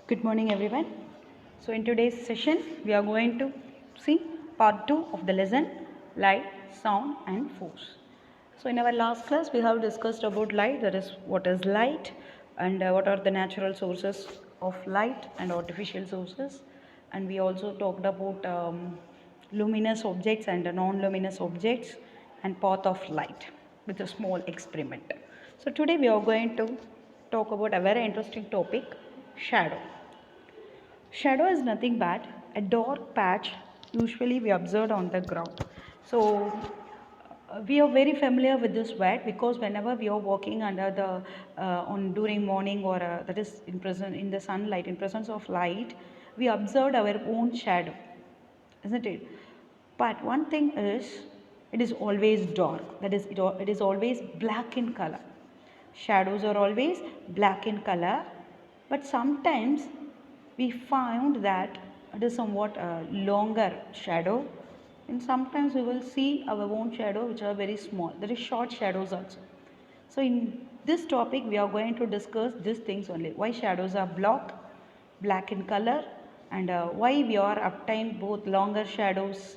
Good morning everyone. So in today's session we are going to see part 2 of the lesson light, sound and force. So in our last class we have discussed about light, that is what is light and what are the natural sources of light and artificial sources, and we also talked about luminous objects and non-luminous objects and path of light with a small experiment. So today we are going to talk about a very interesting topic, shadow. Shadow is nothing but a dark patch usually we observe on the ground. So we are very familiar with this word because whenever we are walking under the on during morning or that is in the sunlight, in presence of light, we observe our own shadow, isn't it? But one thing is, it is always dark. That is, it is always black in color. Shadows are always black in color, but sometimes we found that it is somewhat a longer shadow, and sometimes we will see our own shadow which are very small. There is short shadows also. So in this topic we are going to discuss these things only. Why shadows are black in color, and why we are obtain both longer shadows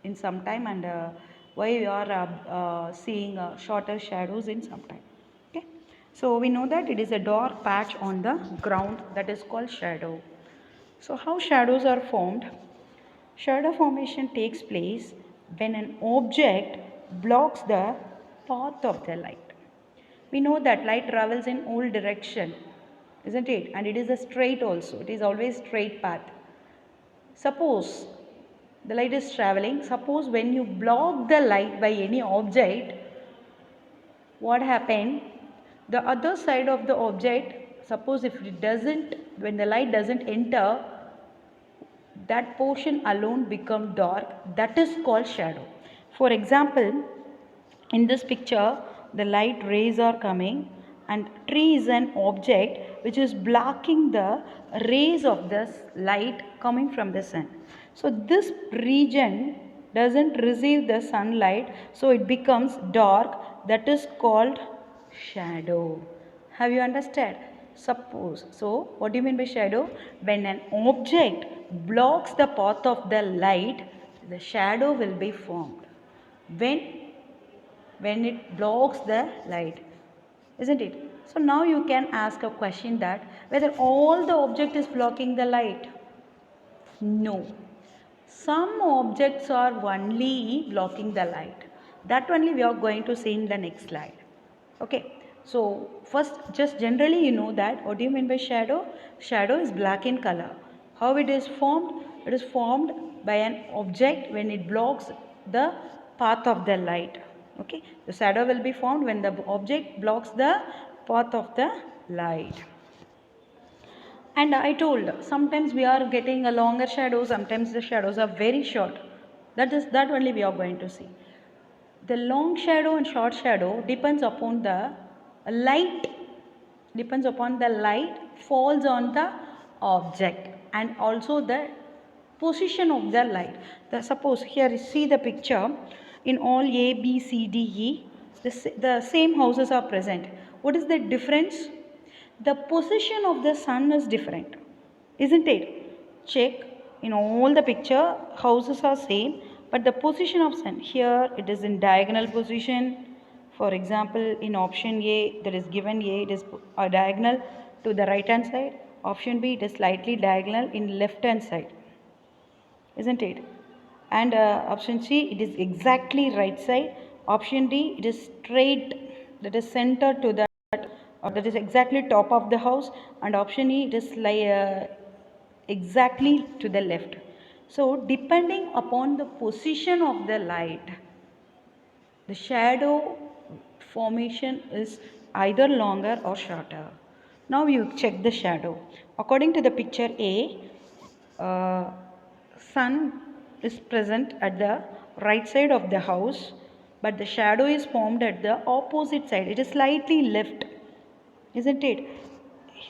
in some time, and why we are seeing shorter shadows in some time. Okay. So we know that it is a dark patch on the ground, that is called shadow. So how shadows are formed? Shadow formation takes place when an object blocks the path of the light. We know that light travels in all direction, isn't it? And it is a straight also. It is always straight path. Suppose the light is traveling. Suppose when you block the light by any object, what happened? The other side of the object, suppose if it doesn't, when the light doesn't enter, that portion alone become dark. That is called shadow. For example, in this picture the light rays are coming, and tree is an object which is blocking the rays of this light coming from the sun. So this region doesn't receive the sunlight, so it becomes dark. That is called shadow. Have you understood? Suppose, so what do you mean by shadow? When an object blocks the path of the light, the shadow will be formed. When it blocks the light, isn't it? So now you can ask a question that whether all the object is blocking the light. No, some objects are only blocking the light. That only we are going to see in the next slide. Okay, so first just generally you know that what do you mean by shadow? Shadow is black in color. How it is formed? It is formed by an object when it blocks the path of the light. Okay, the shadow will be formed when the object blocks the path of the light. And I told sometimes we are getting a longer shadow, sometimes the shadows are very short. That only we are going to see. The long shadow and short shadow depends upon the light, falls on the object, and also the position of the light. Suppose here see the picture, in all A, B, C, D, E, the same houses are present. What is the difference? The position of the sun is different, isn't it? Check, in all the picture houses are same, but the position of sun, here it is in diagonal position. For example, in option A that is given, A it is diagonal to the right hand side, option B it is slightly diagonal in left hand side, isn't it? And option C it is exactly right side, option D it is straight, that is center to that, or that is exactly top of the house, and option E it is exactly to the left. So depending upon the position of the light, the shadow formation is either longer or shorter. Now you check the shadow. According to the picture A, sun is present at the right side of the house, but the shadow is formed at the opposite side. It is slightly left, isn't it?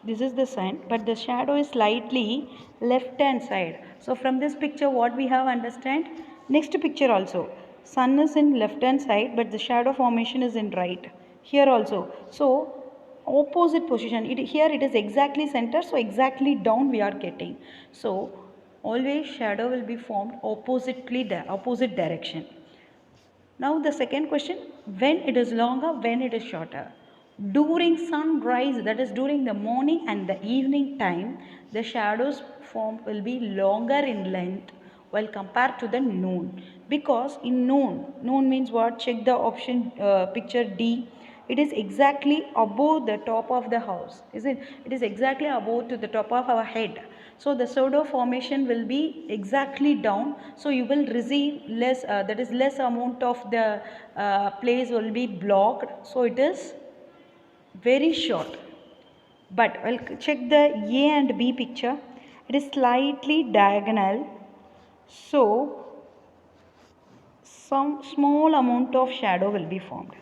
This is the sun, but the shadow is slightly left hand side. So from this picture what we have understand? Next picture also, sun is in left hand side, but the shadow formation is in right. Here also. So opposite position. Here it is exactly center, so exactly down we are getting. So always shadow will be formed opposite direction. Now the second question, when it is longer, when it is shorter. During sunrise, that is during the morning and the evening time, the shadows formed will be longer in length while compared to the noon. Because in noon means what? Check the option picture D. It is exactly above the top of the house, is it? It is exactly above to the top of our head. So the shadow formation will be exactly down, so you will receive less, that is less amount of the place will be blocked, so it is very short. But I'll check the A and B picture. It is slightly diagonal, so some small amount of shadow will be formed.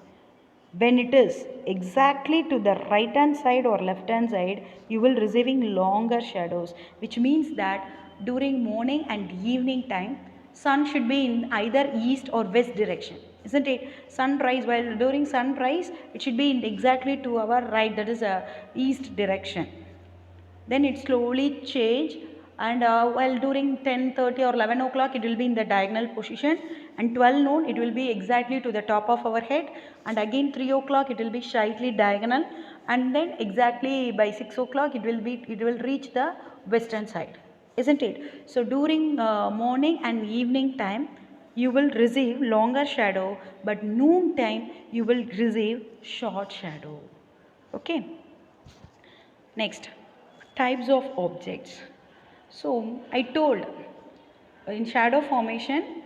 When it is exactly to the right hand side or left hand side, you will receiving longer shadows, which means that during morning and evening time, sun should be in either east or west direction, isn't it? Sunrise, while during sunrise it should be in exactly to our right, that is a east direction. Then it slowly change, and while during 10:30 or 11 o'clock it will be in the diagonal position, and 12 noon it will be exactly to the top of our head, and again 3 o'clock it will be slightly diagonal, and then exactly by 6 o'clock it will reach the western side, isn't it? So during morning and evening time you will receive longer shadow, but noon time you will receive short shadow. Okay. Next, types of objects. So I told in shadow formation,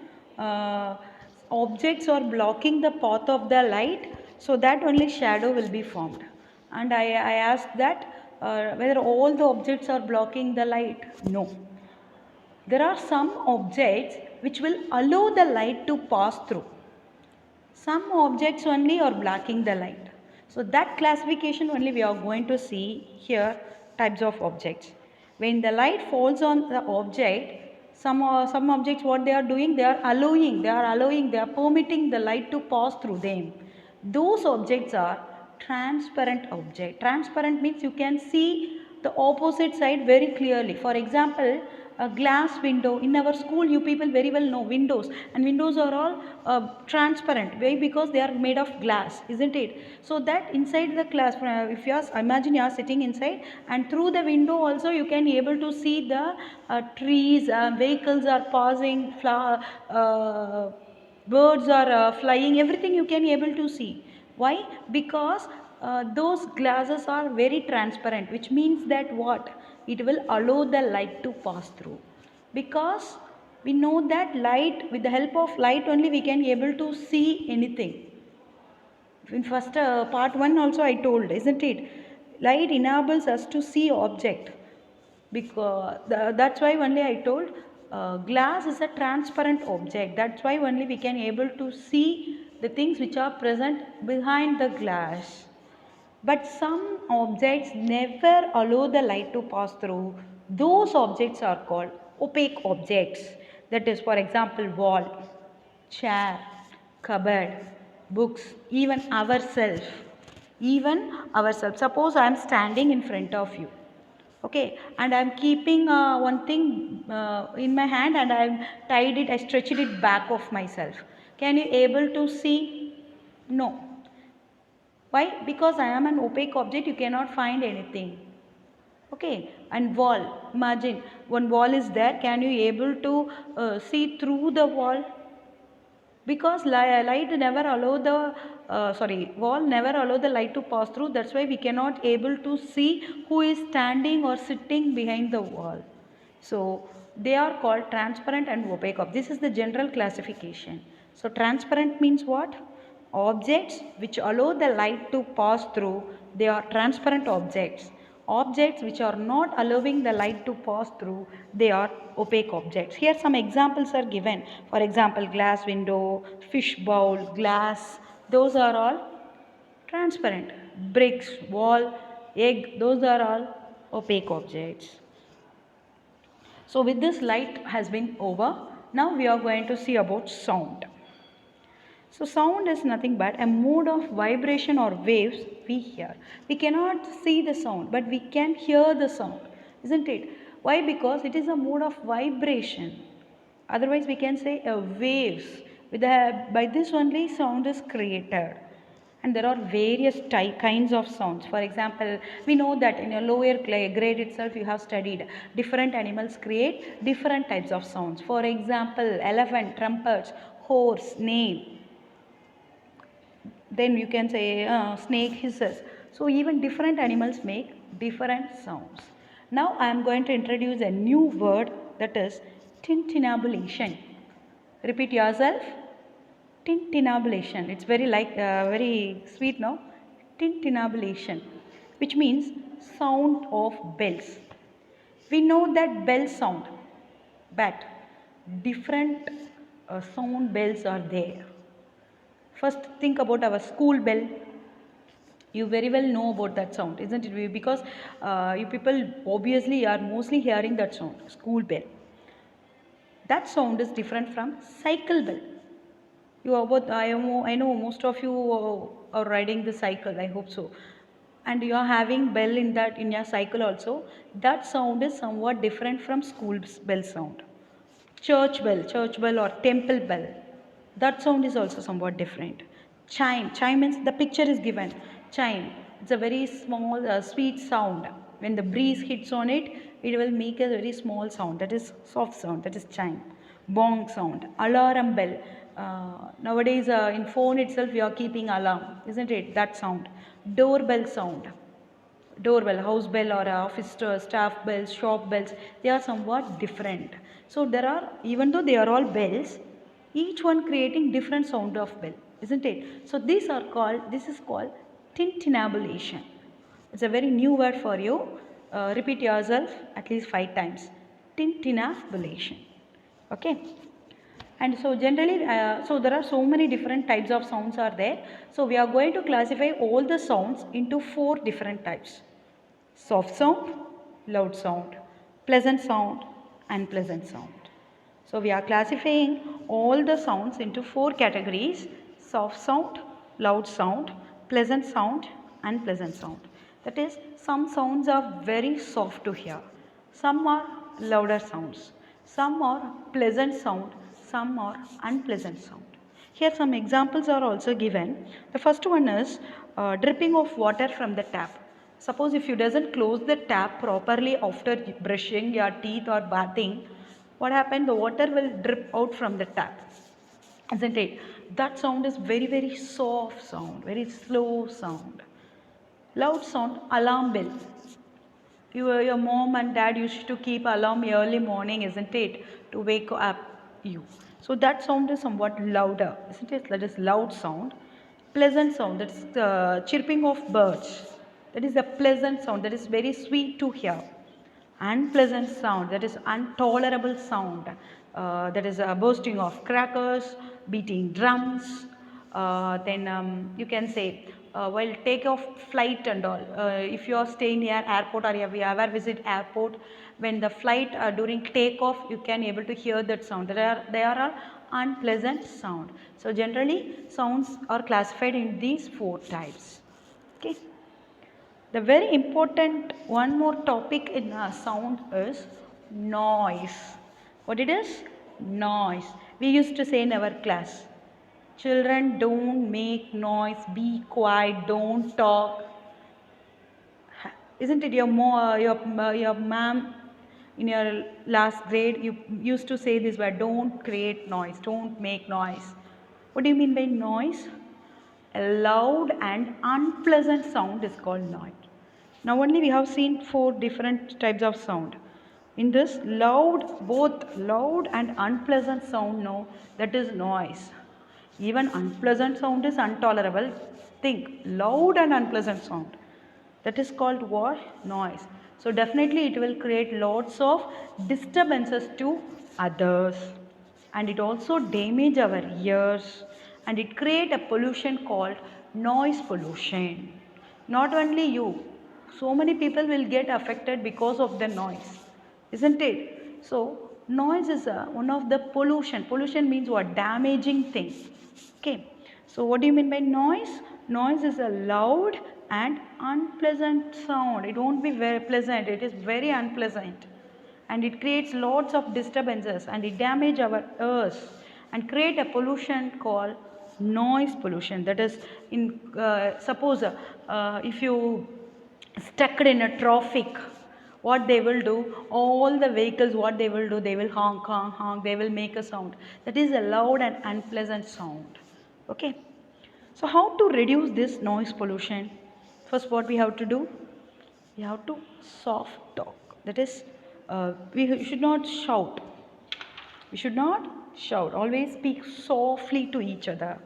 objects are blocking the path of the light, so that only shadow will be formed. And I asked that whether all the objects are blocking the light. No. There are some objects which will allow the light to pass through. Some objects only are blocking the light. So that classification only we are going to see here, types of objects. When the light falls on the object, some objects what they are doing, they are permitting the light to pass through them. Those objects are transparent object. Transparent means you can see the opposite side very clearly. For example, a glass window. In our school, you people very well know windows, and windows are all transparent. Why? Because they are made of glass, isn't it? So that inside the class, if you are, imagine you are sitting inside, and through the window also you can able to see the trees, vehicles are passing, birds are flying, everything you can able to see. Why? Because those glasses are very transparent, which means that what? It will allow the light to pass through. Because we know that light, with the help of light only we can able to see anything. In first part 1 also I told, isn't it? Light enables us to see object. Because that's why only I told glass is a transparent object. That's why only we can able to see the things which are present behind the glass. But some objects never allow the light to pass through. Those objects are called opaque objects. That is, for example, wall, chair, cupboard, books, even ourselves. Even ourselves. Suppose I am standing in front of you. Okay, and I am keeping one thing in my hand, and I have tied it, I stretched it back of myself. Can you able to see? No. Why? Because I am an opaque object, you cannot find anything. Okay, and wall, imagine one wall is there, can you able to see through the wall? Because light never allow the wall never allow the light to pass through. That's why we cannot able to see who is standing or sitting behind the wall. So they are called transparent and opaque objects. This is the general classification. So transparent means what? Objects which allow the light to pass through, they are transparent objects. Objects which are not allowing the light to pass through, they are opaque objects. Here some examples are given. For example, glass window, fish bowl, glass, those are all transparent. Bricks, wall, egg, those are all opaque objects. So with this, light has been over. Now we are going to see about sound. So sound is nothing but a mode of vibration or waves we hear. We cannot see the sound, but we can hear the sound, isn't it? Why? Because it is a mode of vibration. Otherwise, we can say a waves. By this only sound is created. And there are various kinds of sounds. For example, we know that in your lower grade itself you have studied different animals create different types of sounds. For example, elephant, trumpets, horse, neigh. Then you can say snake hisses. So even different animals make different sounds. Now I am going to introduce a new word, that is tintinnabulation. Repeat yourself. Tintinnabulation. It's very sweet, no? Tintinnabulation, which means sound of bells. We know that bell sound, but different sound bells are there. First, think about our school bell. You very well know about that sound, isn't it? Because you people obviously are mostly hearing that sound, school bell. That sound is different from cycle bell. You are both, I know most of you are riding the cycle, I hope so. And you are having bell in your cycle also. That sound is somewhat different from school bell sound. Church bell or temple bell. That sound is also somewhat different. Chime means the picture is given. Chime. It's a very small, sweet sound. When the breeze hits on it, it will make a very small sound. That is soft sound. That is chime. Bong sound. Alarm bell. Nowadays, in phone itself, we are keeping alarm, isn't it? That sound. Doorbell sound. Doorbell, house bell or office staff bells, shop bells, they are somewhat different. So there are, even though they are all bells, each one creating different sound of bell, isn't it? So this is called tintinnabulation. It's a very new word for you. Repeat yourself at least 5 times. Tintinnabulation. Okay. And so generally, so there are so many different types of sounds are there. So we are going to classify all the sounds into 4 different types. Soft sound, loud sound, pleasant sound, unpleasant sound. So we are classifying all the sounds into 4 categories: soft sound, loud sound, pleasant sound, unpleasant sound. That is, some sounds are very soft to hear, some are louder sounds, some are pleasant sound, some are unpleasant sound. Here some examples are also given. The first one is dripping of water from the tap. Suppose if you doesn't close the tap properly after brushing your teeth or bathing, what happened? The water will drip out from the tap, isn't it? That sound is very soft sound, very slow sound. Loud sound, alarm bell. Your mom and dad used to keep alarm early morning, isn't it? To wake up you. So that sound is somewhat louder, isn't it? That is loud sound. Pleasant sound, that is the chirping of birds. That is a pleasant sound, that is very sweet to hear. Unpleasant sound, that is intolerable sound. That is bursting of crackers, beating drums. Then you can say while take off flight and all, if you are staying near airport or if you ever visit airport, when the flight during takeoff, you can able to hear that sound. They are all unpleasant sound. So generally sounds are classified in these 4 types. Okay. The very important one more topic in sound is noise. What it is? Noise. We used to say in our class, children, don't make noise, be quiet, don't talk. Isn't it your ma'am in your last grade, you used to say this word, don't create noise, don't make noise. What do you mean by noise? A loud and unpleasant sound is called noise. Now only we have seen 4 different types of sound. In this both loud and unpleasant sound, no, that is noise. Even unpleasant sound is intolerable. Think, loud and unpleasant sound. That is called what? Noise. So definitely it will create lots of disturbances to others. And it also damage our ears. And it create a pollution called noise pollution. Not only you, so many people will get affected because of the noise, isn't it? So noise is one of the pollution. Pollution means what? Damaging thing. Okay. So what do you mean by noise? Noise is a loud and unpleasant sound. It won't be very pleasant, it is very unpleasant. And it creates lots of disturbances and it damages our ears and create a pollution called noise pollution. That is, in suppose if you stuck in a traffic, what they will do, all the vehicles, what they will do, they will honk, honk, honk, they will make a sound. That is a loud and unpleasant sound. Okay. So how to reduce this noise pollution? First, what we have to do? We have to soft talk. That is, we should not shout. We should not shout. Always speak softly to each other.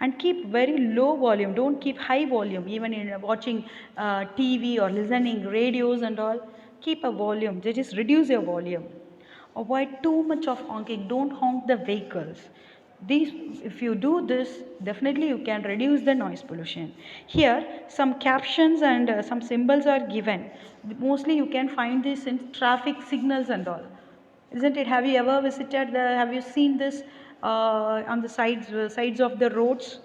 And keep very low volume. Don't keep high volume. Even in watching TV or listening radios and all, keep a volume. Just reduce your volume. Avoid too much of honking. Don't honk the vehicles. If you do this, definitely you can reduce the noise pollution. Here, some captions and some symbols are given. Mostly you can find this in traffic signals and all. Isn't it? Have you ever visited have you seen this on the sides of the roads?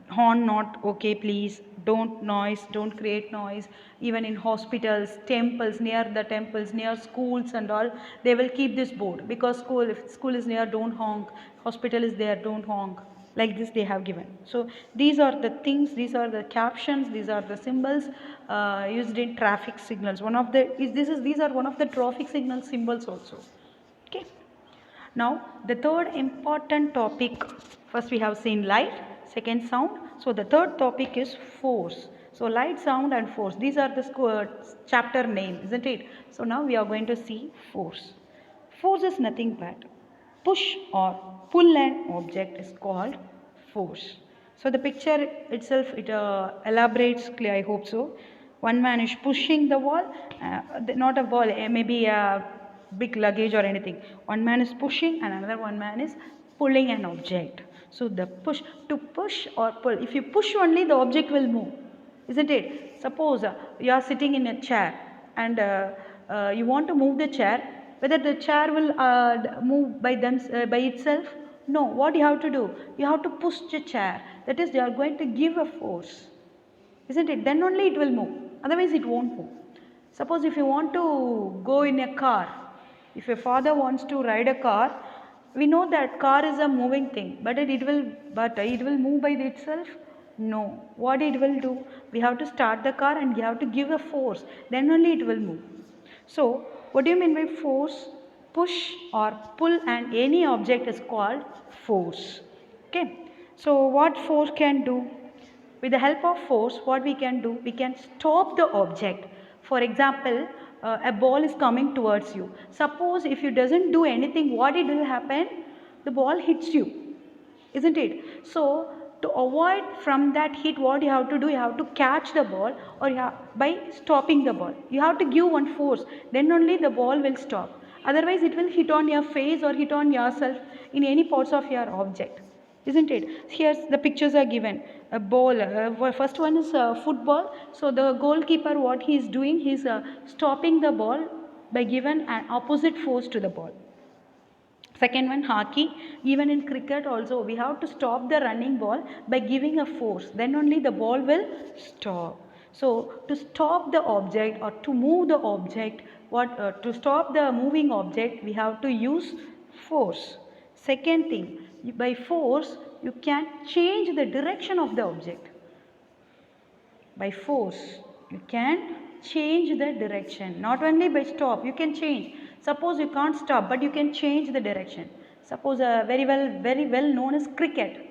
Horn not okay, please. Don't noise, don't create noise. Even in hospitals, temples, near the temples, near schools and all, they will keep this board, because if school is near, don't honk. Hospital is there, don't honk. Like this they have given. So these are the things, these are the captions, these are the symbols used in traffic signals. These are one of the traffic signal symbols also. Okay. Now the third important topic, first we have seen light, second sound. So the third topic is force. So light, sound and force, these are the chapter name, isn't it? So now we are going to see force. Force is nothing but push or pull an object is called force. So the picture itself, it elaborates clearly, I hope so. One man is pushing the wall, not a wall, maybe a big luggage or anything. One man is pushing and another one man is pulling an object. So the to push or pull, if you push only, the object will move, isn't it? Suppose you are sitting in a chair and you want to move the chair, whether the chair will move by itself? No. What you have to do? You have to push the chair. That is, you are going to give a force, isn't it? Then only it will move, otherwise it won't move. Suppose if you want to go in a car, if your father wants to ride a car, we know that car is a moving thing, but it will move by itself? No. What it will do? We have to start the car and we have to give a force, then only it will move. So what do you mean by force? Push or pull and any object is called force. Okay. So what force can do? With the help of force, what we can do? We can stop the object. For example, a ball is coming towards you. Suppose if you doesn't do anything, what it will happen? The ball hits you, isn't it? So to avoid from that hit, what you have to do? You have to catch the ball, or by stopping the ball. You have to give one force, then only the ball will stop. Otherwise, it will hit on your face or hit on yourself in any parts of your object, isn't it? Here the pictures are given. A ball, first one is football. So the goalkeeper, what he is doing, he is stopping the ball by giving an opposite force to the ball. Second one, hockey. Even in cricket also, we have to stop the running ball by giving a force, then only the ball will stop. So to stop the object or to move the object, to stop the moving object, we have to use force. Second thing, by force you can change the direction of the object. By force you can change the direction, not only by stop, you can change. Suppose you can't stop, but you can change the direction. Suppose very well known as cricket.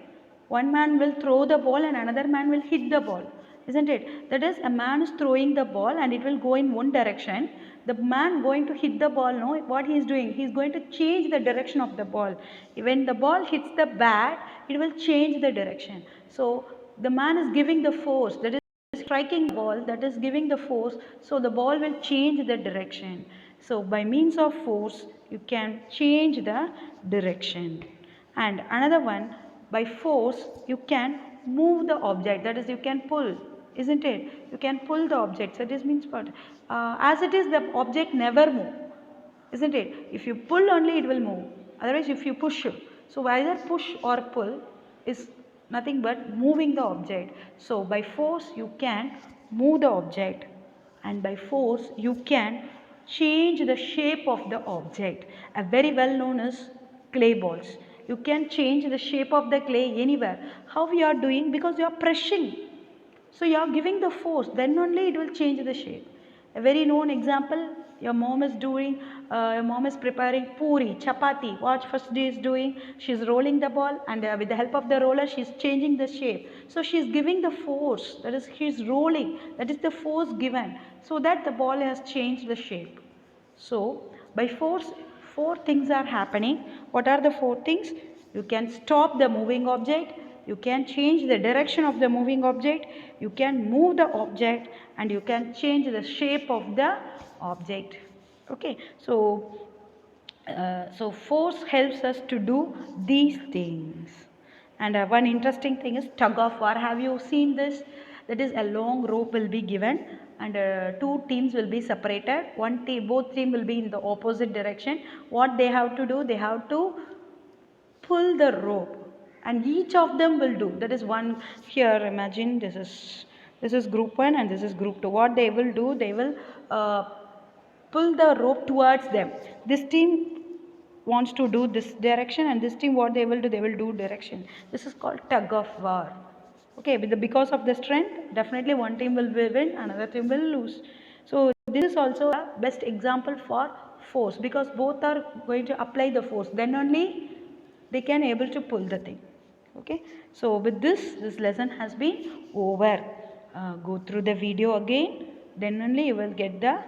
One man will throw the ball and another man will hit the ball, isn't it? That is, a man is throwing the ball and it will go in one direction. The man going to hit the ball, no, what he is doing? He is going to change the direction of the ball. When the ball hits the bat, it will change the direction. So the man is giving the force, that is striking the ball, that is giving the force, so the ball will change the direction. So by means of force, you can change the direction. And another one, by force, you can move the object, that is, you can pull, isn't it? You can pull the object. So this means what? As it is, the object never move, isn't it? If you pull only, it will move. Otherwise, if you push, so either push or pull is nothing but moving the object. So by force you can move the object, and by force you can change the shape of the object. A very well known is clay balls. You can change the shape of the clay anywhere. How you are doing? Because you are pressing. So you are giving the force, then only it will change the shape. A very known example, your mom is doing, your mom is preparing puri, chapati. What first she is doing? She is rolling the ball, and with the help of the roller, she is changing the shape. So she is giving the force, that is, she is rolling, that is the force given, so that the ball has changed the shape. So by force, four things are happening. What are the four things? You can stop the moving object, you can change the direction of the moving object, you can move the object, and you can change the shape of the object. Okay, so force helps us to do these things. And one interesting thing is tug of war. Have you seen this? That is, a long rope will be given, and two teams will be separated. One team, both team will be in the opposite direction. What they have to do? They have to pull the rope, and each of them will do. That is one. Here, imagine this is group 1 and this is group 2. What they will do? They will pull the rope towards them. This team wants to do this direction, and this team, what they will do? They will do direction. This is called tug of war. Okay, because of the strength, definitely one team will win, another team will lose. So this is also a best example for force, because both are going to apply the force, then only they can able to pull the thing. Okay, so with this lesson has been over. Go through the video again, then only you will get the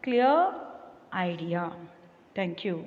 clear idea. Thank you.